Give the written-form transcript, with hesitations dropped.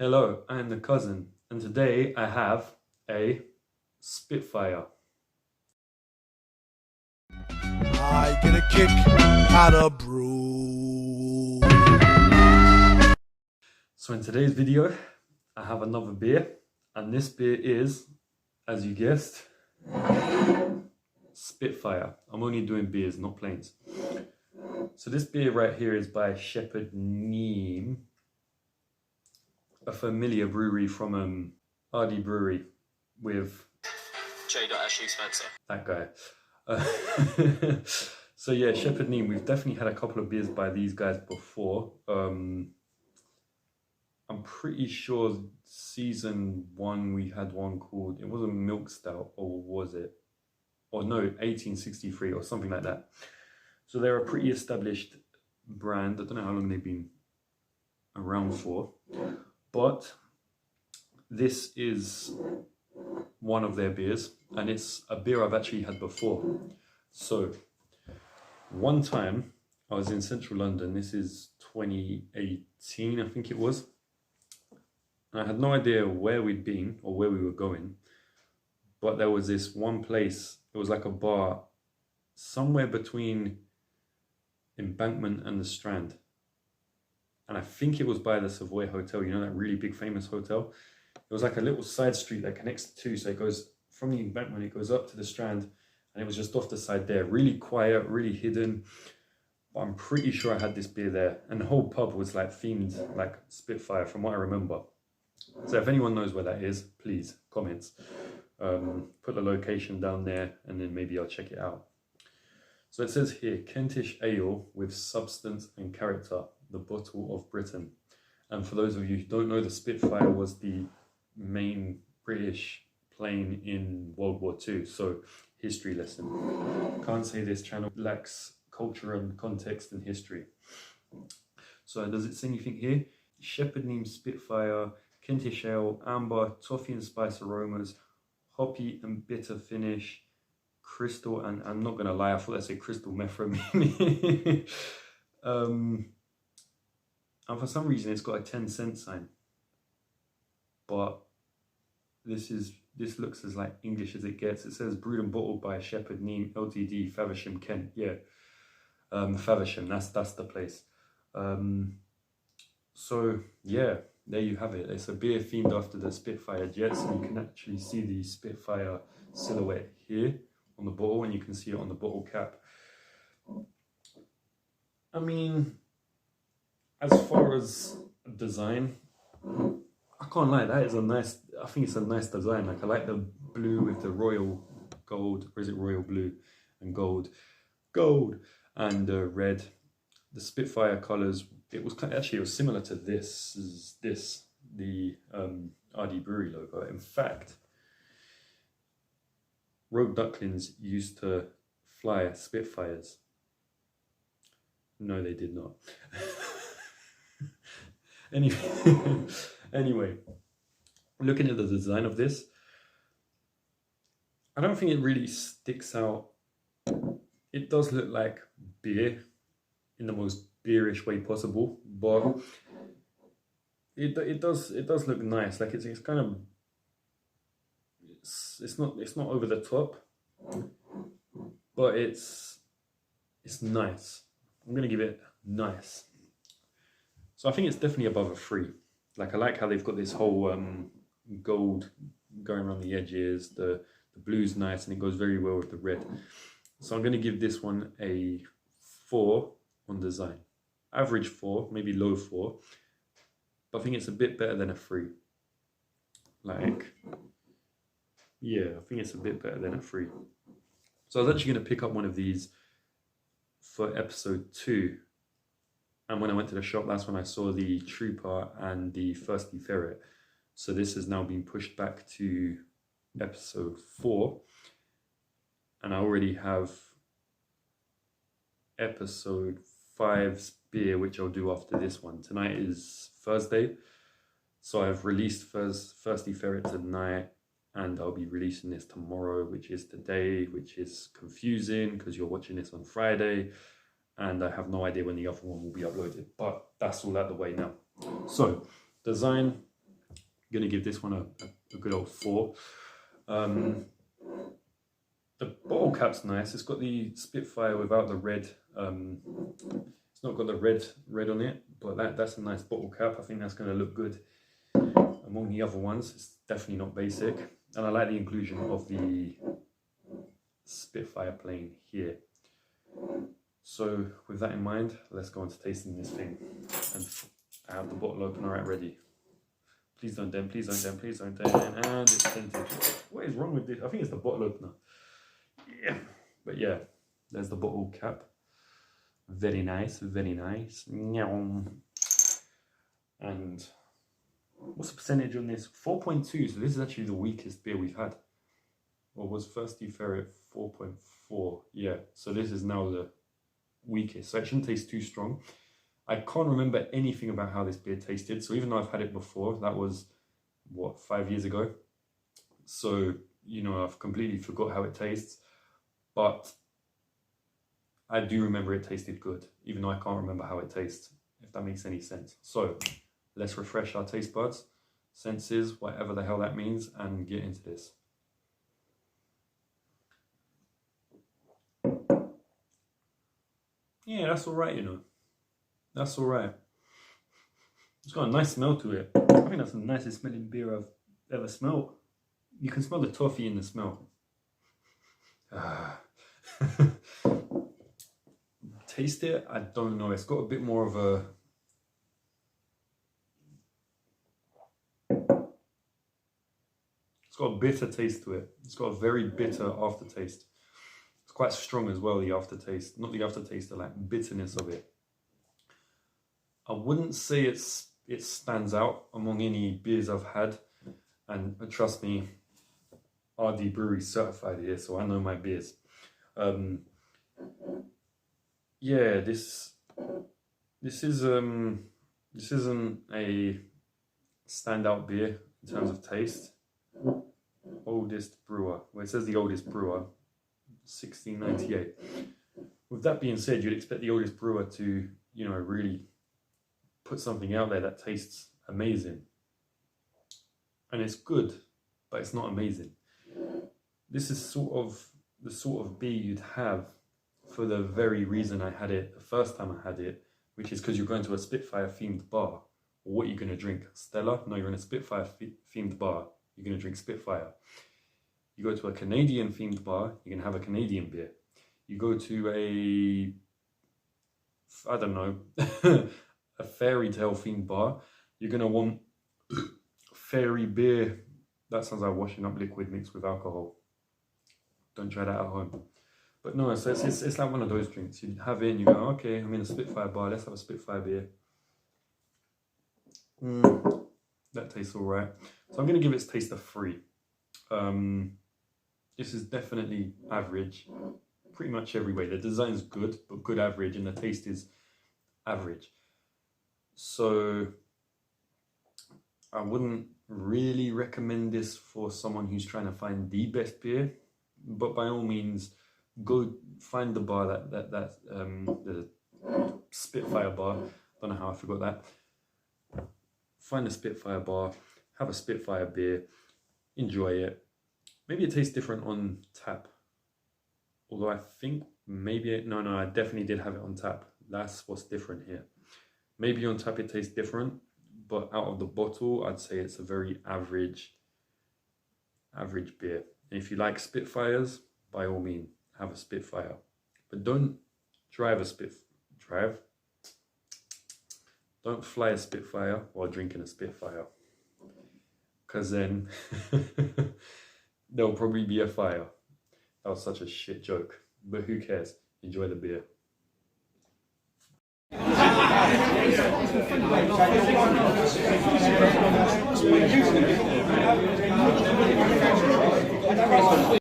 Hello, I'm the cousin, and today I have a Spitfire. I get a kick out of brew. So in today's video, I have another beer, and this beer is, as you guessed, Spitfire. I'm only doing beers, not planes. So this beer right here is by Shepherd Neame, a familiar brewery from Ardee Brewery with J. Ashley Spencer. that guy. So yeah, Shepherd Neame, we've definitely had a couple of beers by these guys before. I'm pretty sure season 1 we had one called, it wasn't Milk Stout, or was it? Or no, 1863 or something like that. So they're a pretty established brand. I don't know how long they've been around for, but this is one of their beers, and it's a beer I've actually had before. So one time I was in central London, this is 2018 I think it was, and I had no idea where we'd been or where we were going, but there was this one place, it was like a bar somewhere between Embankment and the Strand, and I think it was by the Savoy Hotel, you know, that really big famous hotel. It was like a little side street that connects the two, so it goes from the Embankment, it goes up to the Strand, and it was just off the side there, really quiet, really hidden. But I'm pretty sure I had this beer there, and the whole pub was like themed like Spitfire from what I remember. So if anyone knows where that is, please comments, put the location down there, and then maybe I'll check it out. So it says here, Kentish ale with substance and character, the bottle of Britain. And for those of you who don't know, the Spitfire was the main British plane in World War II. So history lesson. Can't say this channel lacks culture and context and history. So does it say anything here? Shepherd Neame Spitfire, Kentish ale, amber, toffee and spice aromas, hoppy and bitter finish, crystal, and I'm not gonna lie, I thought that said crystal methylamine. And for some reason it's got a 10-cent sign, but this looks as like English as it gets. It says brewed and bottled by Shepherd Neame Ltd, Faversham, Kent. Yeah, Faversham, that's the place. So yeah, there you have it. It's a beer themed after the Spitfire jets, and you can actually see the Spitfire silhouette here on the bottle, and you can see it on the bottle cap. I mean, as far as design, I can't lie, that is a nice, I think it's a nice design. Like, I like the blue with the royal gold, or is it royal blue and gold and red. The Spitfire colors, it was actually, it was similar to the Ardee Brewery logo. In fact, Rogue Ducklings used to fly Spitfires. No, they did not. Anyway, looking at the design of this, I don't think it really sticks out. It does look like beer in the most beerish way possible, but it does look nice. Like it's kind of, it's not over the top, but it's nice. I'm gonna give it nice. So I think it's definitely above a 3. Like, I like how they've got this whole gold going around the edges. The blue's nice, and it goes very well with the red. So I'm going to give this one a 4 on design. Average 4, maybe low 4. But I think it's a bit better than a 3. Like, yeah, I think it's a bit better than a 3. So I was actually going to pick up one of these for episode 2. And when I went to the shop, that's when I saw the Trooper and the Thirsty Ferret. So this has now been pushed back to episode 4. And I already have episode 5's beer, which I'll do after this one. Tonight is Thursday. So I've released Thirsty Ferret tonight, and I'll be releasing this tomorrow, which is today, which is confusing because you're watching this on Friday. And I have no idea when the other one will be uploaded, but that's all out of the way now. So, design, gonna give this one a good old 4. The bottle cap's nice. It's got the Spitfire without the red. It's not got the red on it, but that's a nice bottle cap. I think that's gonna look good among the other ones. It's definitely not basic, and I like the inclusion of the Spitfire plane here. So with that in mind, let's go on to tasting this thing. And I have the bottle opener right ready. Please don't dent, please don't dent, please don't dent. And it's dented. What is wrong with this? I think it's the bottle opener. Yeah. But yeah, there's the bottle cap. Very nice, very nice. And what's the percentage on this? 4.2. So this is actually the weakest beer we've had. Or was Thirsty Fairy at 4.4? Yeah. So this is now the weakest. So it shouldn't taste too strong. I can't remember anything about how this beer tasted. So even though I've had it before, that was, what, 5 years ago? So, you know, I've completely forgot how it tastes. But I do remember it tasted good, even though I can't remember how it tastes, if that makes any sense. So let's refresh our taste buds, senses, whatever the hell that means, and get into this. Yeah, that's all right, you know. That's all right. It's got a nice smell to it. I think that's the nicest smelling beer I've ever smelled. You can smell the toffee in the smell. Taste it? I don't know. It's got a bit more of a... It's got a bitter taste to it. It's got a very bitter aftertaste. It's quite strong as well, the aftertaste. Not the aftertaste, the like bitterness of it. I wouldn't say it stands out among any beers I've had. And trust me, RD Brewery certified here, so I know my beers. Yeah, this isn't a standout beer in terms of taste. Oldest brewer. Well, it says the oldest brewer, 1698. With that being said, you'd expect the oldest brewer to, you know, really put something out there that tastes amazing. And it's good, but it's not amazing. This is sort of the sort of beer you'd have for the very reason I had it the first time I had it, which is because you're going to a Spitfire themed bar. What are you going to drink? Stella? No, you're in a Spitfire themed bar. You're going to drink Spitfire. You go to a Canadian themed bar, you're going to have a Canadian beer. You go to a, I don't know, a fairy tale themed bar, you're going to want fairy beer. That sounds like washing up liquid mixed with alcohol. Don't try that at home. But no, so it's like one of those drinks. You have it and you go, okay, I'm in a Spitfire bar, let's have a Spitfire beer. That tastes all right. So I'm going to give its taste a 3. This is definitely average, pretty much every way. The design's good, but good average, and the taste is average. So I wouldn't really recommend this for someone who's trying to find the best beer, but by all means, go find the bar the Spitfire bar. Don't know how I forgot that. Find a Spitfire bar, have a Spitfire beer, enjoy it. Maybe it tastes different on tap. Although I think maybe, no, I definitely did have it on tap. That's what's different here. Maybe on tap it tastes different, but out of the bottle, I'd say it's a very average beer. And if you like Spitfires, by all means, have a Spitfire. But don't drive a Spitfire. Don't fly a Spitfire while drinking a Spitfire. Because then there'll probably be a fire. That was such a shit joke. But who cares? Enjoy the beer.